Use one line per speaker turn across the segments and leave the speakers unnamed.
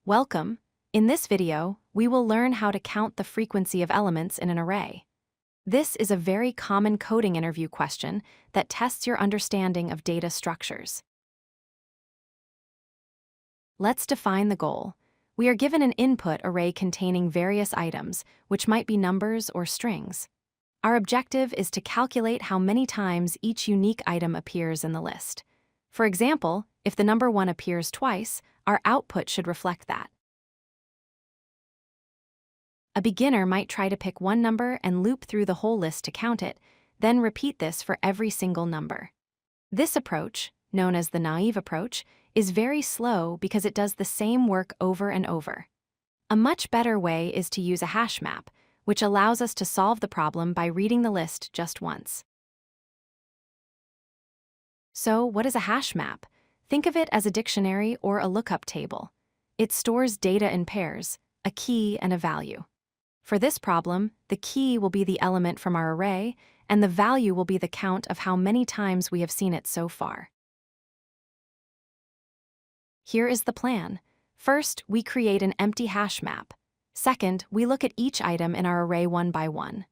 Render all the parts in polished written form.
Welcome. In this video, we will learn how to count the frequency of elements in an array. This is a very common coding interview question that tests your understanding of data structures. Let's define the goal. We are given an input array containing various items, which might be numbers or strings. Our objective is to calculate how many times each unique item appears in the list. For example, if the number 1 appears twice, our output should reflect that. A beginner might try to pick one number and loop through the whole list to count it, then repeat this for every single number. This approach, known as the naive approach, is very slow because it does the same work over and over. A much better way is to use a hash map, which allows us to solve the problem by reading the list just once. So, what is a hash map? Think of it as a dictionary or a lookup table. It stores data in pairs, a key and a value. For this problem, the key will be the element from our array, and the value will be the count of how many times we have seen it so far. Here is the plan. First, we create an empty hash map. Second, we look at each item in our array one by one.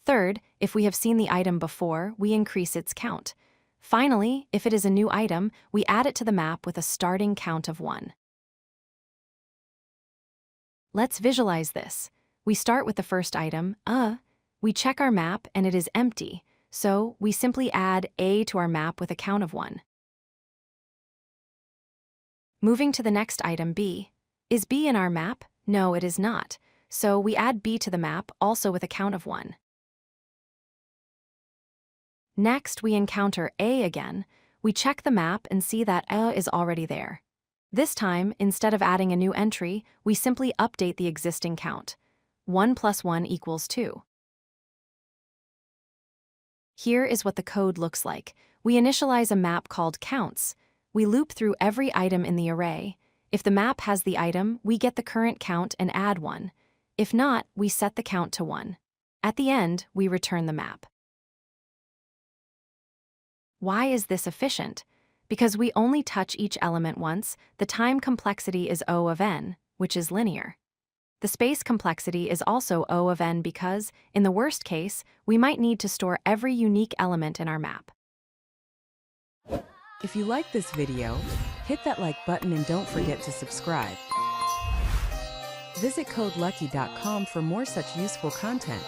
Third, if we have seen the item before, we increase its count. Finally, if it is a new item, we add it to the map with a starting count of 1. Let's visualize this. We start with the first item, we check our map and it is empty, so we simply add a to our map with a count of 1. Moving to the next item, b. Is b in our map? No, it is not, so we add b to the map also with a count of 1. Next, we encounter a again. We check the map and see that a is already there. This time, instead of adding a new entry, we simply update the existing count. 1 plus 1 equals 2. Here is what the code looks like. We initialize a map called counts. We loop through every item in the array. If the map has the item, we get the current count and add 1. If not, we set the count to 1. At the end, we return the map. Why is this efficient? Because we only touch each element once, the time complexity is O of n, which is linear. The space complexity is also O of n because, in the worst case, we might need to store every unique element in our map.
If you like this video, hit that like button and don't forget to subscribe. Visit codelucky.com for more such useful content.